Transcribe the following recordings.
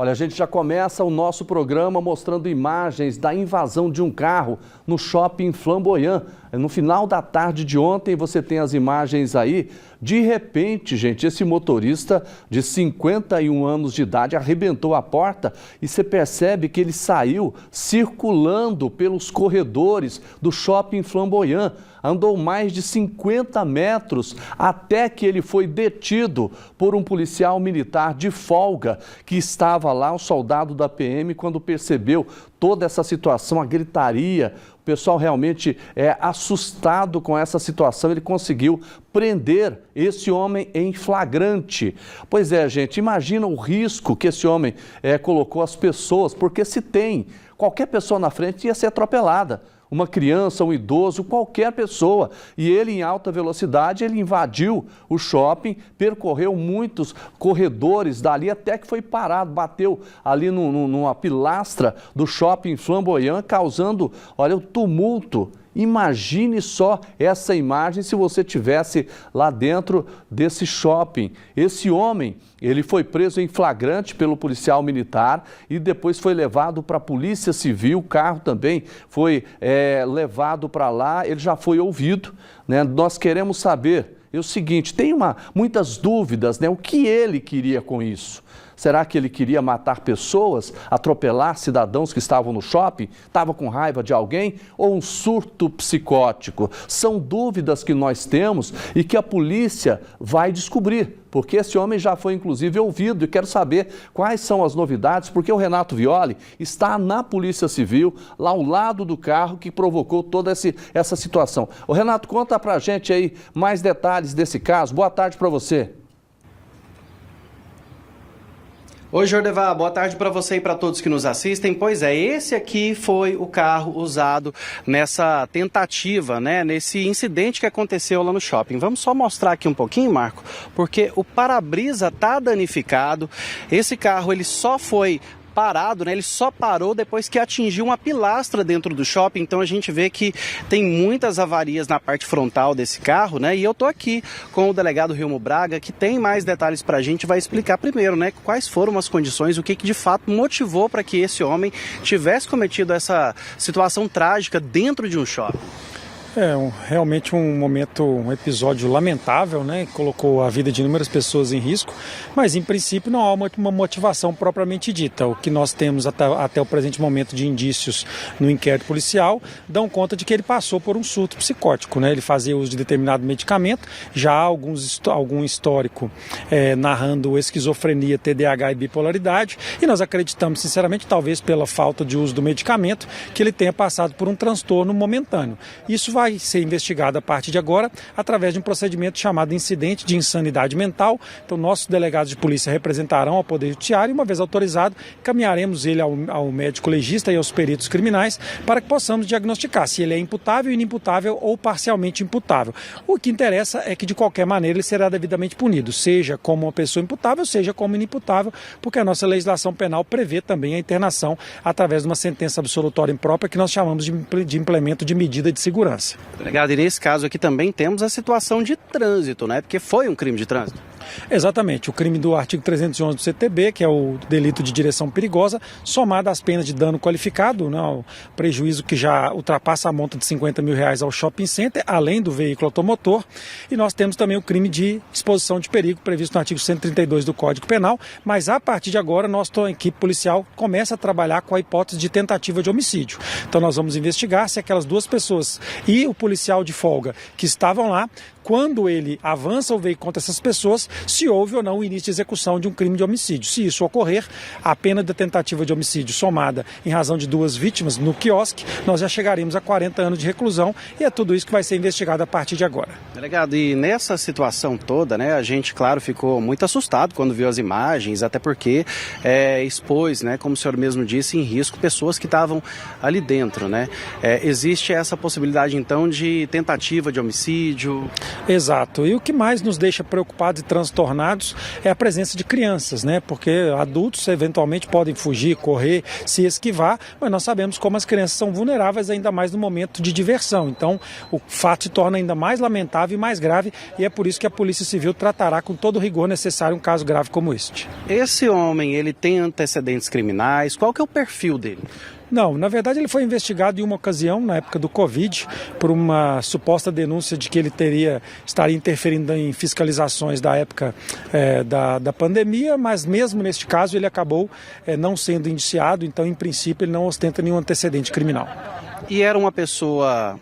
Olha, a gente já começa o nosso programa mostrando imagens da invasão de um carro no shopping Flamboyant. No final da tarde de ontem, você tem as imagens aí. De repente, gente, esse motorista de 51 anos de idade arrebentou a porta e você percebe que ele saiu circulando pelos corredores do shopping Flamboyant. Andou mais de 50 metros até que ele foi detido por um policial militar de folga que estava lá, um soldado da PM, quando percebeu toda essa situação, a gritaria. O pessoal realmente é assustado com essa situação. Ele conseguiu prender esse homem em flagrante. Pois é, gente, imagina o risco que esse homem colocou às pessoas, porque se tem qualquer pessoa na frente ia ser atropelada. Uma criança, um idoso, qualquer pessoa. E ele, em alta velocidade, ele invadiu o shopping, percorreu muitos corredores dali, até que foi parado, bateu ali numa pilastra do shopping Flamboyant, causando, olha, o tumulto. Imagine só essa imagem se você estivesse lá dentro desse shopping. Esse homem, ele foi preso em flagrante pelo policial militar e depois foi levado para a Polícia Civil. O carro também foi levado para lá, ele já foi ouvido, né? Nós queremos saber o seguinte, tem muitas dúvidas, né? O que ele queria com isso? Será que ele queria matar pessoas, atropelar cidadãos que estavam no shopping? Estava com raiva de alguém? Ou um surto psicótico? São dúvidas que nós temos e que a polícia vai descobrir, porque esse homem já foi inclusive ouvido e quero saber quais são as novidades, porque o Renato Violi está na Polícia Civil, lá ao lado do carro que provocou toda essa situação. O Renato, conta pra gente aí mais detalhes desse caso. Boa tarde para você. Oi, Jordevar, boa tarde para você e para todos que nos assistem. Pois é, esse aqui foi o carro usado nessa tentativa, né, nesse incidente que aconteceu lá no shopping. Vamos só mostrar aqui um pouquinho, Marco, porque o para-brisa está danificado. Esse carro, ele só foi parado, né? Ele só parou depois que atingiu uma pilastra dentro do shopping, então a gente vê que tem muitas avarias na parte frontal desse carro, né? E eu tô aqui com o delegado Rilmo Braga, que tem mais detalhes pra gente, vai explicar primeiro, né, quais foram as condições, o que de fato motivou para que esse homem tivesse cometido essa situação trágica dentro de um shopping. Realmente um episódio lamentável, né? Colocou a vida de inúmeras pessoas em risco, mas em princípio não há uma motivação propriamente dita. O que nós temos até o presente momento de indícios no inquérito policial dão conta de que ele passou por um surto psicótico, né? Ele fazia uso de determinado medicamento, já há algum histórico narrando esquizofrenia, TDAH e bipolaridade, e nós acreditamos sinceramente, talvez pela falta de uso do medicamento, que ele tenha passado por um transtorno momentâneo. Isso vai ser investigado a partir de agora através de um procedimento chamado incidente de insanidade mental. Então, nossos delegados de polícia representarão ao Poder Judiciário e, uma vez autorizado, caminharemos ele ao médico legista e aos peritos criminais para que possamos diagnosticar se ele é imputável, inimputável ou parcialmente imputável. O que interessa é que, de qualquer maneira, ele será devidamente punido, seja como uma pessoa imputável, seja como inimputável, porque a nossa legislação penal prevê também a internação através de uma sentença absolutória imprópria que nós chamamos de implemento de medida de segurança. Delegado, e nesse caso aqui também temos a situação de trânsito, né? Porque foi um crime de trânsito. Exatamente, o crime do artigo 311 do CTB, que é o delito de direção perigosa, somado às penas de dano qualificado, né, o prejuízo que já ultrapassa a monta de R$50 mil ao shopping center, além do veículo automotor, e nós temos também o crime de exposição de perigo, previsto no artigo 132 do Código Penal, mas a partir de agora, nossa equipe policial começa a trabalhar com a hipótese de tentativa de homicídio. Então nós vamos investigar se aquelas duas pessoas e o policial de folga que estavam lá, quando ele avança o veículo contra essas pessoas, se houve ou não o início de execução de um crime de homicídio. Se isso ocorrer, a pena da tentativa de homicídio somada em razão de duas vítimas no quiosque, nós já chegaremos a 40 anos de reclusão e é tudo isso que vai ser investigado a partir de agora. Delegado, e nessa situação toda, né, a gente, claro, ficou muito assustado quando viu as imagens, até porque expôs, né, como o senhor mesmo disse, em risco pessoas que estavam ali dentro, né? Existe essa possibilidade, então, de tentativa de homicídio? Exato. E o que mais nos deixa preocupados e transtornados é a presença de crianças, né? Porque adultos eventualmente podem fugir, correr, se esquivar, mas nós sabemos como as crianças são vulneráveis ainda mais no momento de diversão. Então, o fato se torna ainda mais lamentável e mais grave, e é por isso que a Polícia Civil tratará com todo o rigor necessário um caso grave como este. Esse homem, ele tem antecedentes criminais? Qual que é o perfil dele? Não, na verdade ele foi investigado em uma ocasião, na época do Covid, por uma suposta denúncia de que ele estaria interferindo em fiscalizações da época da pandemia, mas mesmo neste caso ele acabou não sendo indiciado, então em princípio ele não ostenta nenhum antecedente criminal. E era uma pessoa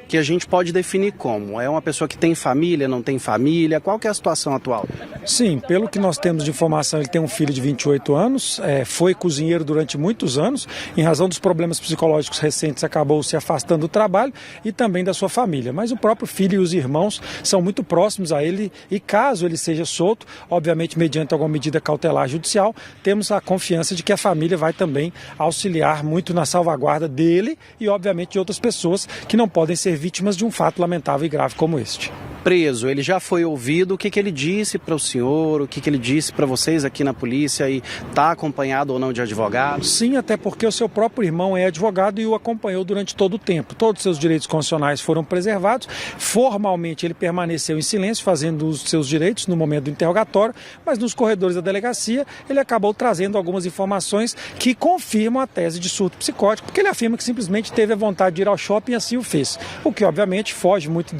que a gente pode definir como? É uma pessoa que tem família, não tem família? Qual que é a situação atual? Sim, pelo que nós temos de informação, ele tem um filho de 28 anos, foi cozinheiro durante muitos anos, em razão dos problemas psicológicos recentes acabou se afastando do trabalho e também da sua família. Mas o próprio filho e os irmãos são muito próximos a ele e caso ele seja solto, obviamente mediante alguma medida cautelar judicial, temos a confiança de que a família vai também auxiliar muito na salvaguarda dele e obviamente de outras pessoas que não podem ser vítimas de um fato lamentável e grave como este. Preso, ele já foi ouvido, o que ele disse para o senhor, o que ele disse para vocês aqui na polícia e está acompanhado ou não de advogado? Sim, até porque o seu próprio irmão é advogado e o acompanhou durante todo o tempo. Todos os seus direitos constitucionais foram preservados, formalmente ele permaneceu em silêncio, fazendo os seus direitos no momento do interrogatório, mas nos corredores da delegacia ele acabou trazendo algumas informações que confirmam a tese de surto psicótico, porque ele afirma que simplesmente teve a vontade de ir ao shopping e assim o fez, o que obviamente foge muito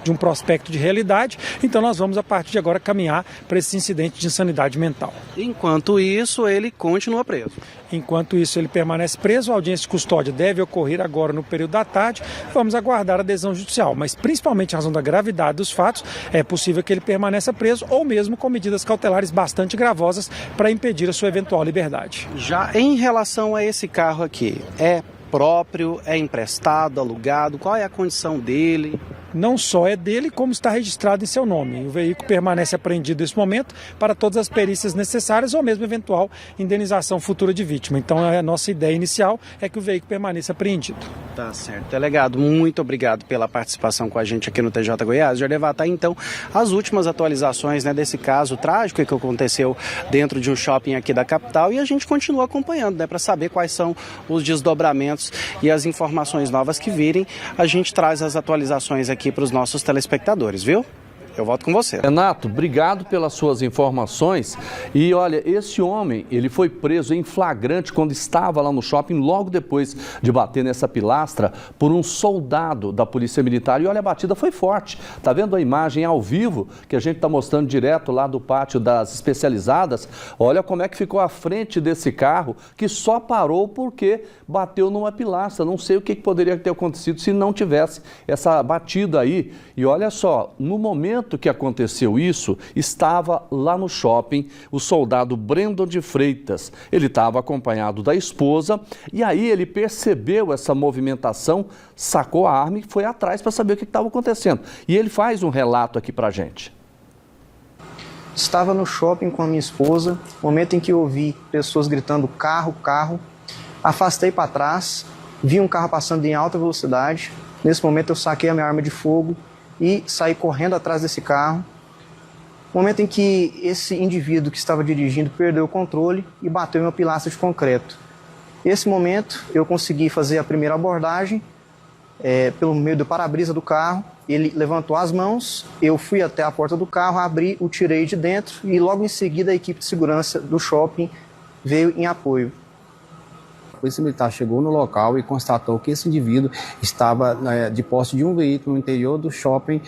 de um prospecto de realidade, então nós vamos a partir de agora caminhar para esse incidente de insanidade mental. Enquanto isso, ele continua preso. Enquanto isso, ele permanece preso, a audiência de custódia deve ocorrer agora no período da tarde, vamos aguardar a adesão judicial, mas principalmente em razão da gravidade dos fatos, é possível que ele permaneça preso ou mesmo com medidas cautelares bastante gravosas para impedir a sua eventual liberdade. Já em relação a esse carro aqui, é próprio, é emprestado, alugado, qual é a condição dele? Não só é dele, como está registrado em seu nome. O veículo permanece apreendido nesse momento para todas as perícias necessárias ou mesmo eventual indenização futura de vítima. Então a nossa ideia inicial é que o veículo permaneça apreendido. Tá certo. Delegado, muito obrigado pela participação com a gente aqui no TJ Goiás. Já levar tá então as últimas atualizações, né, desse caso trágico que aconteceu dentro de um shopping aqui da capital e a gente continua acompanhando, né, para saber quais são os desdobramentos e as informações novas que virem. A gente traz as atualizações aqui para os nossos telespectadores, viu? Eu volto com você. Renato, obrigado pelas suas informações. E olha, esse homem, ele foi preso em flagrante quando estava lá no shopping, logo depois de bater nessa pilastra, por um soldado da Polícia Militar. E olha, a batida foi forte. Tá vendo a imagem ao vivo que a gente está mostrando direto lá do pátio das especializadas? Olha como é que ficou a frente desse carro, que só parou porque bateu numa pilastra. Não sei o que poderia ter acontecido se não tivesse essa batida aí. E olha só, no momento que aconteceu isso, estava lá no shopping o soldado Brandon de Freitas. Ele estava acompanhado da esposa e aí ele percebeu essa movimentação, sacou a arma e foi atrás para saber o que estava acontecendo. E ele faz um relato aqui para a gente. Estava no shopping com a minha esposa, momento em que eu ouvi pessoas gritando carro, carro. Afastei para trás, vi um carro passando em alta velocidade. Nesse momento eu saquei a minha arma de fogo e saí correndo atrás desse carro. Momento em que esse indivíduo que estava dirigindo perdeu o controle e bateu em uma pilastra de concreto. Nesse momento eu consegui fazer a primeira abordagem pelo meio do para-brisa do carro. Ele levantou as mãos, eu fui até a porta do carro, abri, o tirei de dentro e logo em seguida a equipe de segurança do shopping veio em apoio. A Polícia Militar chegou no local e constatou que esse indivíduo estava de posse de um veículo no interior do shopping,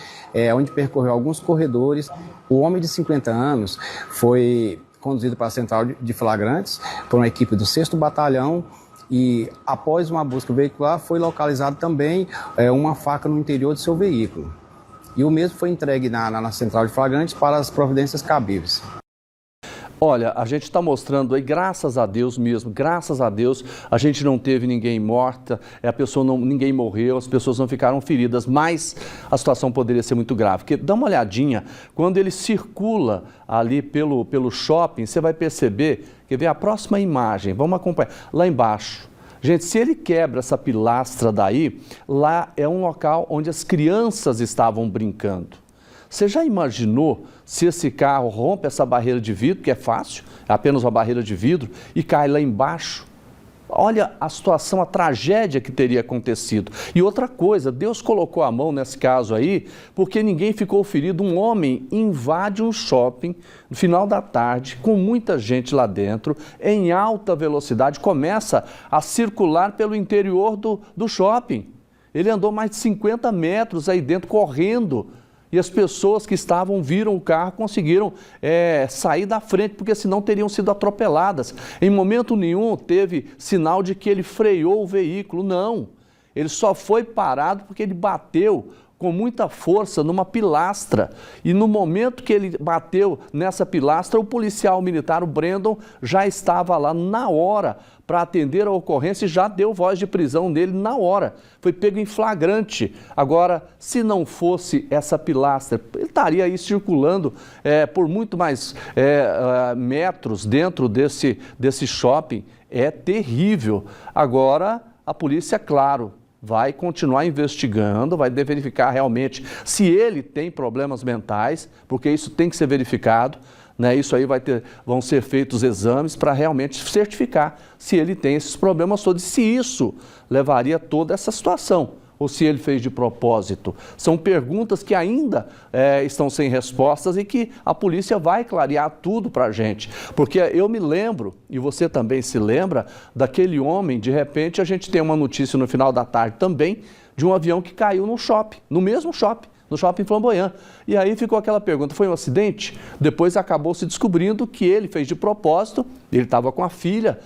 onde percorreu alguns corredores. O homem de 50 anos foi conduzido para a central de flagrantes por uma equipe do 6º Batalhão e, após uma busca veicular, foi localizado também uma faca no interior do seu veículo. E o mesmo foi entregue na central de flagrantes para as providências cabíveis. Olha, a gente está mostrando aí, graças a Deus mesmo, graças a Deus, a gente não teve ninguém morta, ninguém morreu, as pessoas não ficaram feridas, mas a situação poderia ser muito grave. Porque dá uma olhadinha, quando ele circula ali pelo shopping, você vai perceber, quer ver a próxima imagem, vamos acompanhar, lá embaixo. Gente, se ele quebra essa pilastra daí, lá é um local onde as crianças estavam brincando. Você já imaginou se esse carro rompe essa barreira de vidro, que é fácil, é apenas uma barreira de vidro, e cai lá embaixo? Olha a situação, a tragédia que teria acontecido. E outra coisa, Deus colocou a mão nesse caso aí, porque ninguém ficou ferido. Um homem invade um shopping no final da tarde, com muita gente lá dentro, em alta velocidade, começa a circular pelo interior do shopping. Ele andou mais de 50 metros aí dentro, correndo. E as pessoas que estavam, viram o carro, conseguiram sair da frente, porque senão teriam sido atropeladas. Em momento nenhum teve sinal de que ele freou o veículo, não. Ele só foi parado porque ele bateu com muita força numa pilastra. E no momento que ele bateu nessa pilastra, o policial militar, o Brandon, já estava lá na hora para atender a ocorrência e já deu voz de prisão nele na hora. Foi pego em flagrante. Agora, se não fosse essa pilastra, ele estaria aí circulando por muito mais metros dentro desse shopping. É terrível. Agora, a polícia, claro, vai continuar investigando, vai verificar realmente se ele tem problemas mentais, porque isso tem que ser verificado, né? Isso aí vão ser feitos exames para realmente certificar se ele tem esses problemas todos, e se isso levaria a toda essa situação, ou se ele fez de propósito. São perguntas que ainda estão sem respostas e que a polícia vai clarear tudo para a gente. Porque eu me lembro, e você também se lembra, daquele homem, de repente a gente tem uma notícia no final da tarde também, de um avião que caiu no shopping, no mesmo shopping, no shopping Flamboyant. E aí ficou aquela pergunta, foi um acidente? Depois acabou se descobrindo que ele fez de propósito, ele estava com a filha,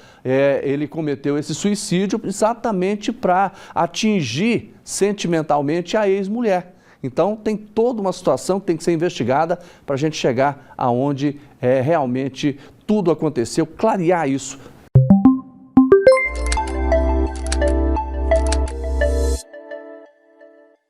ele cometeu esse suicídio exatamente para atingir sentimentalmente a ex-mulher. Então tem toda uma situação que tem que ser investigada para a gente chegar aonde realmente tudo aconteceu, clarear isso